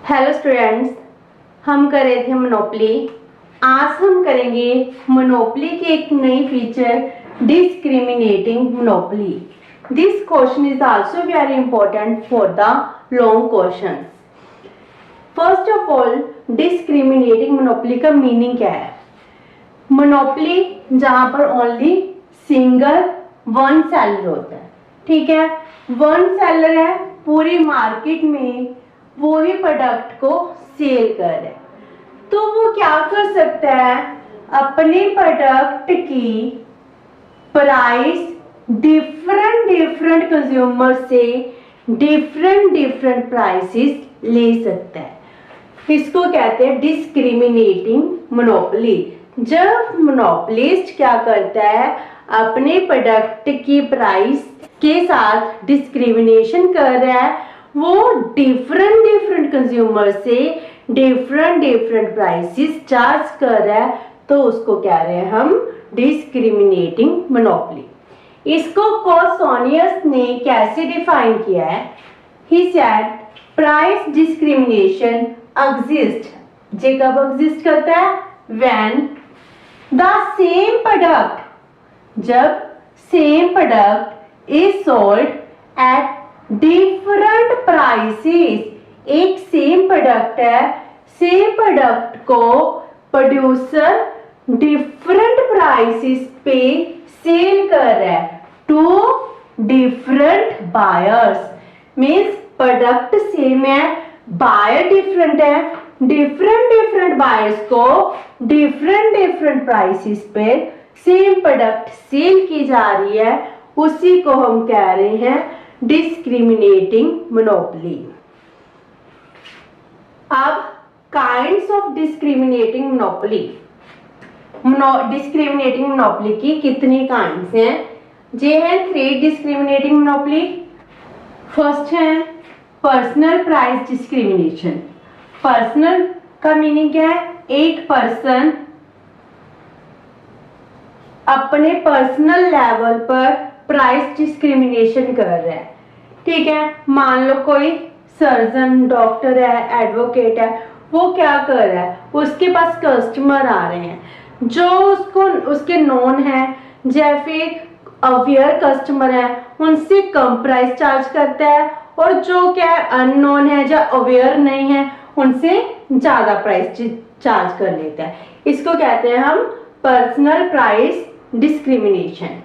Hello students, हम कर रहे थे मोनोपोली। आज हम करेंगे मोनोपोली की एक नई feature discriminating monopoly. This question is also very important for the long questions. First of all, discriminating monopoly का मीनिंग क्या है? मोनोपोली जहां पर ओनली सिंगल वन सेलर होता है, ठीक है। वन सेलर है, पूरी मार्केट में वो ही प्रोडक्ट को सेल कर रहा है, तो वो क्या कर सकता है? अपने प्रोडक्ट की प्राइस डिफरेंट कंज्यूमर से डिफरेंट प्राइसेस ले सकता है। इसको कहते हैं डिस्क्रिमिनेटिंग मोनोपोली। जब मोनोपोलिस्ट क्या करता है, अपने प्रोडक्ट की प्राइस के साथ डिस्क्रिमिनेशन कर रहा है, वो डिफरेंट कंज्यूमर से डिफरेंट प्राइसेस चार्ज कर रहा है, तो उसको कह रहे हैं हम डिस्क्रिमिनेटिंग मोनोपोली। इसको कॉसोनियस ने कैसे डिफाइन किया है? He said price discrimination exist. जे कब एग्जिस्ट करता है? व्हेन द सेम प्रोडक्ट, जब same product is sold at different prices. एक सेम प्रोडक्ट है, सेम प्रोडक्ट को प्रोड्यूसर डिफरेंट प्राइसेस पे सेल कर रहा है two different buyers. Means product same है, बायर डिफरेंट है, डिफरेंट बायर्स को डिफरेंट प्राइसेस पे सेम प्रोडक्ट सेल की जा रही है, उसी को हम कह रहे हैं डिस्क्रिमिनेटिंग मोनोपोली। अब kinds of discriminating monopoly. Discriminating monopoly की कितनी काइंड्स हैं? जे है 3 डिस्क्रिमिनेटिंग मोनोपोली। फर्स्ट है पर्सनल प्राइस डिस्क्रिमिनेशन। पर्सनल का मीनिंग क्या है? एक पर्सन अपने पर्सनल लेवल पर प्राइस डिस्क्रिमिनेशन कर रहा है, ठीक है। मान लो कोई सर्जन, डॉक्टर है, एडवोकेट है, वो क्या कर रहा है? उसके पास कस्टमर आ रहे हैं जो उसको उसके नोन है, या फिर अवेयर कस्टमर है, उनसे कम प्राइस चार्ज करता है, और जो क्या है अननोन है या अवेयर नहीं है, उनसे ज्यादा प्राइस चार्ज कर लेता है। इसको कहते हैं हम personal price discrimination.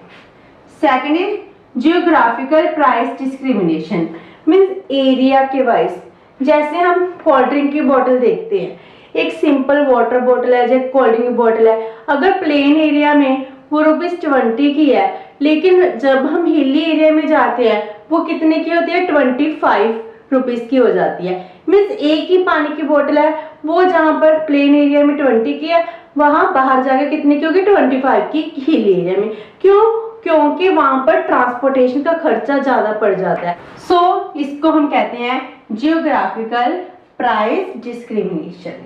Second is geographical price discrimination. Means area के वाइज। जैसे हम कोल्ड ड्रिंक की बोतल देखते हैं, एक सिंपल वाटर बोतल है या कोल्ड ड्रिंक की बोतल है, अगर प्लेन एरिया में वो ₹20 की है, लेकिन जब हम हिली एरिया में जाते हैं वो कितने की होती है? ₹25 की हो जाती है। मीन्स एक ही पानी की बोतल है, वो जहां पर प्लेन एरिया में 20 की है, वहां बाहर जाकर कितने की होगी? 25 की हिली एरिया में। क्यों? क्योंकि वहां पर ट्रांसपोर्टेशन का खर्चा ज्यादा पड़ जाता है। सो इसको हम कहते हैं geographical price discrimination.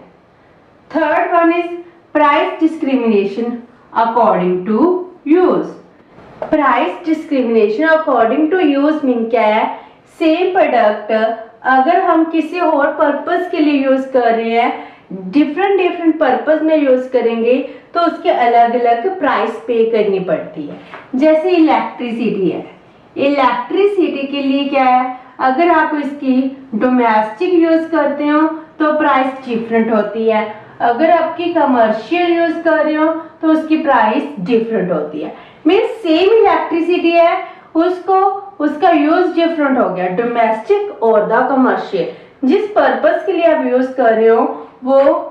Third one is price discrimination according to use. Price discrimination according to use mean क्या है? सेम प्रोडक्ट अगर हम किसी और पर्पस के लिए यूज कर रहे हैं, डिफरेंट पर्पस में यूज करेंगे, तो उसके अलग अलग प्राइस पे करनी पड़ती है। जैसे इलेक्ट्रिसिटी है, इलेक्ट्रिसिटी के लिए क्या है? अगर आप इसकी डोमेस्टिक यूज करते हो तो प्राइस डिफरेंट होती है, अगर आपकी कमर्शियल यूज कर रहे हो तो उसकी प्राइस डिफरेंट होती है। मीन्स सेम इलेक्ट्रिसिटी है, उसको उसका यूज डिफरेंट हो गया, डोमेस्टिक और द कमर्शियल। जिस पर्पस के लिए आप यूज कर रहे हो वो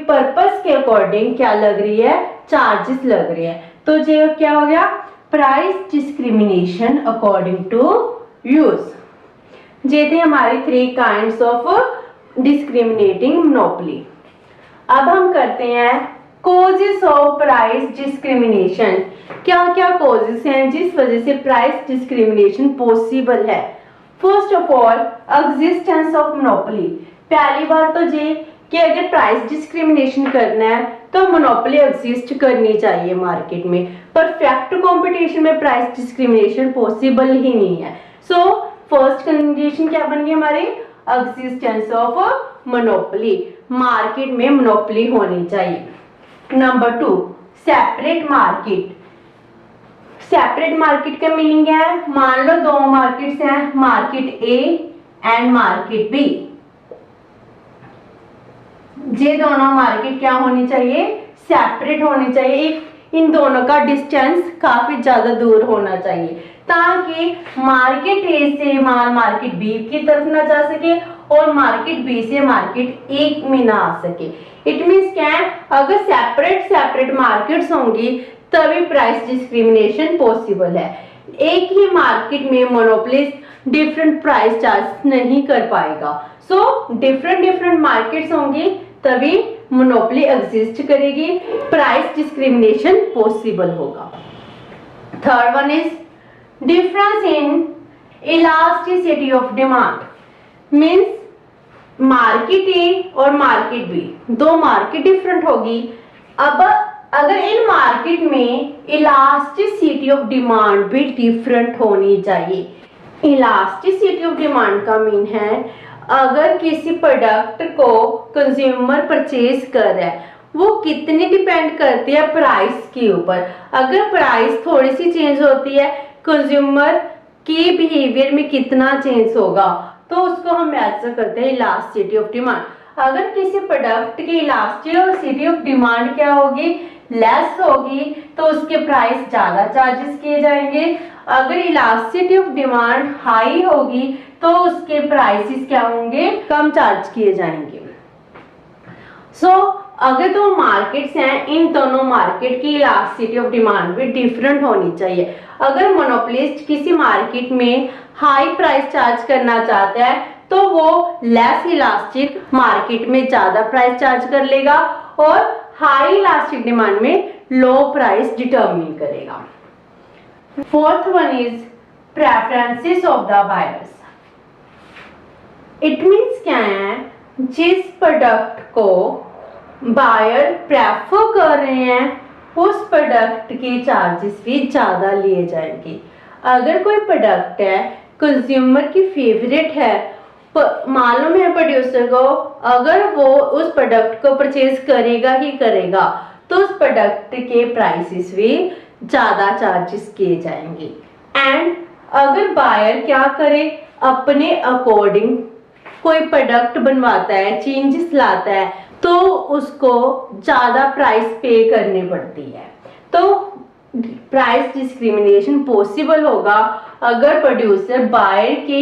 पर्पस के अकॉर्डिंग क्या लग रही है? चार्जेस लग रही है। तो ये क्या हो गया? Price discrimination according to use. ये थे हमारी 3 काइंड्स ऑफ डिस्क्रिमिनेटिंग मोनोपोली। अब हम करते हैं कॉजेस ऑफ प्राइस डिस्क्रिमिनेशन। क्या क्या कॉजेस हैं जिस वजह से प्राइस डिस्क्रिमिनेशन पॉसिबल है? First of all, existence of monopoly. पहली बात तो ये कि अगर प्राइस डिस्क्रिमिनेशन करना है तो मोनोपोली एग्जिस्ट करनी चाहिए मार्केट में। परफेक्ट कंपटीशन में प्राइस डिस्क्रिमिनेशन पॉसिबल ही नहीं है। सो फर्स्ट कंडीशन क्या बन गई हमारी? एग्जिस्टेंस ऑफ मोनोपोली, मार्केट में मोनोपोली होनी चाहिए। Number 2, separate market. Separate market का मीनिंग है, मान लो दो मार्केट्स हैं, market A and market B. ये दोनों मार्केट क्या होनी चाहिए, सेपरेट होनी चाहिए। इन दोनों का डिस्टेंस काफी ज्यादा दूर होना चाहिए, ताकि मार्केट ए से माल मार्केट बी की तरफ ना जा सके और मार्केट बी से मार्केट ए में ना आ सके। इट मीन्स क्या है, अगर सेपरेट सेपरेट मार्केट्स होंगी तभी प्राइस डिस्क्रिमिनेशन पॉसिबल है। एक ही मार्केट में मोनोपोलिस्ट डिफरेंट प्राइस चार्ज नहीं कर पाएगा। सो डिफरेंट मार्केट्स होंगी तभी मोनोपोली एग्जिस्ट करेगी, प्राइस डिस्क्रिमिनेशन पॉसिबल होगा। Third one is difference in elasticity of demand. Means market A और मार्केट बी, दो मार्केट डिफरेंट होगी। अब अगर इन मार्केट में इलास्टिसिटी ऑफ डिमांड भी डिफरेंट होनी चाहिए। इलास्टिसिटी ऑफ डिमांड का मीन है, अगर किसी प्रोडक्ट को कंज्यूमर परचेज कर रहा है, वो कितनी डिपेंड करती है प्राइस के ऊपर। अगर प्राइस थोड़ी सी चेंज होती है, कंज्यूमर के बिहेवियर में कितना चेंज होगा, तो उसको हम मेजर करते हैं इलास्टिसिटी ऑफ डिमांड। अगर किसी प्रोडक्ट की इलास्टिसिटी ऑफ डिमांड क्या होगी, लेस होगी, तो उसके प्राइस ज्यादा चार्जेस किए जाएंगे। अगर इलास्टिसिटी ऑफ डिमांड हाई होगी तो उसके प्राइसेस क्या होंगे, कम चार्ज किए जाएंगे। अगर दो मार्केट्स हैं, इन दोनों मार्केट की इलास्टिसिटी ऑफ डिमांड भी डिफरेंट होनी चाहिए। अगर मोनोपोलिस्ट किसी मार्केट में हाई प्राइस चार्ज करना चाहता है तो वो लेस इलास्टिक मार्केट में ज्यादा प्राइस चार्ज कर लेगा और हाई इलास्टिक डिमांड में लो प्राइस डिटरमिन करेगा। Fourth one is preferences of the buyers. It means क्या है, जिस प्रोडक्ट को बायर प्रेफर कर रहे हैं उस प्रोडक्ट के चार्जेस भी ज्यादा लिए जाएंगे। अगर कोई प्रोडक्ट है कंज्यूमर की फेवरेट है, मालूम है प्रोड्यूसर को अगर वो उस प्रोडक्ट को परचेज करेगा ही करेगा, तो उस प्रोडक्ट के प्राइसेस भी ज्यादा चार्जेस किए जाएंगे। एंड अगर बायर क्या करे, अपने अकॉर्डिंग कोई प्रोडक्ट बनवाता है, चेंजेस लाता है, तो उसको ज्यादा प्राइस पे करनी पड़ती है। तो प्राइस डिस्क्रिमिनेशन पॉसिबल होगा अगर प्रोड्यूसर बायर के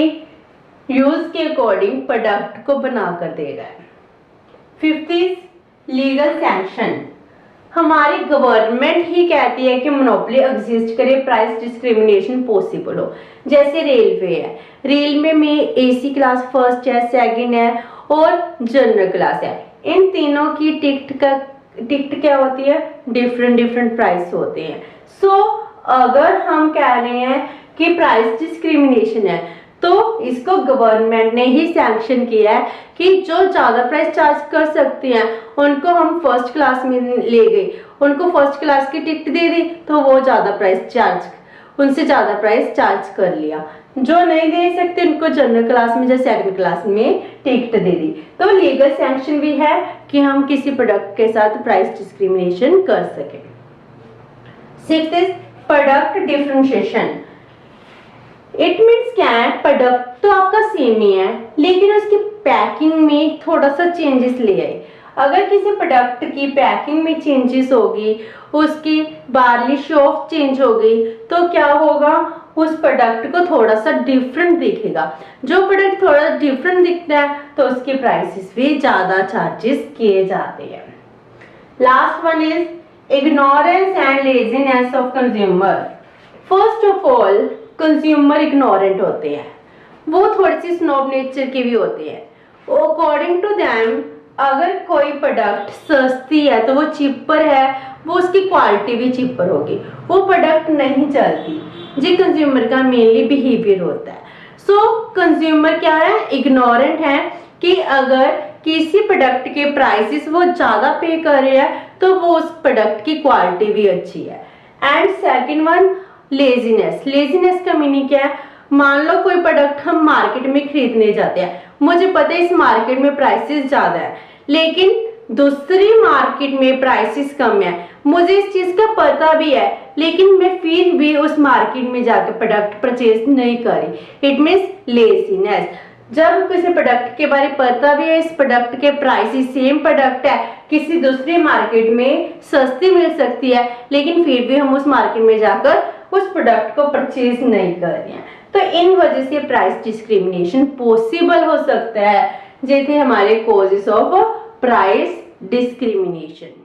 यूज के अकॉर्डिंग प्रोडक्ट को बनाकर दे रहा है। Fifth is legal sanction. हमारी गवर्नमेंट ही कहती है कि मोनोपोली एग्जिस्ट करे, प्राइस डिस्क्रिमिनेशन पॉसिबल हो। जैसे रेलवे है, रेलवे में एसी क्लास फर्स्ट है, सेकंड है और जनरल क्लास है। इन तीनों की टिकट क्या होती है, डिफरेंट प्राइस होते हैं। अगर हम कह रहे हैं कि प्राइस डिस्क्रिमिनेशन है, तो इसको गवर्नमेंट ने ही सैंक्शन किया है कि जो ज्यादा प्राइस चार्ज कर सकते हैं उनको हम फर्स्ट क्लास में ले गए, उनको फर्स्ट क्लास की टिकट दे दी तो वो उनसे ज्यादा प्राइस चार्ज कर लिया। जो नहीं दे सकते उनको जनरल क्लास में या सेकंड क्लास में टिकट दे दी। तो लीगल सैंक्शन भी है कि हम किसी प्रोडक्ट के साथ प्राइस डिस्क्रिमिनेशन कर सके। Sixth is product differentiation. It means क्या है, प्रोडक्ट तो आपका सेम ही है लेकिन उसकी पैकिंग में थोड़ा सा चेंजेस ले आए। अगर किसी प्रोडक्ट की पैकिंग में चेंजेस होगी, उसकी बारली शेल्फ चेंज हो गई, तो क्या होगा, उस प्रोडक्ट को थोड़ा सा डिफरेंट दिखेगा। जो प्रोडक्ट थोड़ा डिफरेंट दिखता है तो उसके प्राइसेस भी ज्यादा चार्जेस किए जाते हैं। Last one is ignorance and laziness of consumer. First of all consumer ignorant होते हैं, वो थोड़ी सी स्नोब नेचर के भी होते हैं। अकॉर्डिंग टू देम अगर कोई प्रोडक्ट सस्ती है तो वो चीपर है, वो उसकी क्वालिटी भी चीपर होगी, वो प्रोडक्ट नहीं चलती। जी कंज्यूमर का मेनली बिहेवियर होता है। कंज्यूमर क्या है, इग्नोरेंट है कि अगर किसी प्रोडक्ट के प्राइसेस वो ज्यादा पे कर रहे हैं तो वो उस प्रोडक्ट की क्वालिटी भी अच्छी है। And second one laziness. Laziness का मीनिंग क्या है, मान लो कोई प्रोडक्ट हम मार्केट में खरीदने जाते हैं, मुझे पता है इस मार्केट में प्राइसेस ज्यादा है, लेकिन दूसरी मार्केट में प्राइसेस कम है, मुझे इस चीज का पता भी है, लेकिन मैं फिर भी उस मार्केट में जाकर प्रोडक्ट परचेज नहीं करी। It means laziness. जब किसी प्रोडक्ट के बारे में पता भी है, इस प्रोडक्ट के प्राइस सेम प्रोडक्ट है, किसी दूसरी मार्केट में सस्ती मिल सकती है, लेकिन फिर भी हम उस मार्केट में जाकर उस प्रोडक्ट को परचेज नहीं कर रहे हैं, तो इन वजह से प्राइस डिस्क्रिमिनेशन पॉसिबल हो सकता है। ये थे हमारे कॉजेस ऑफ प्राइस डिस्क्रिमिनेशन।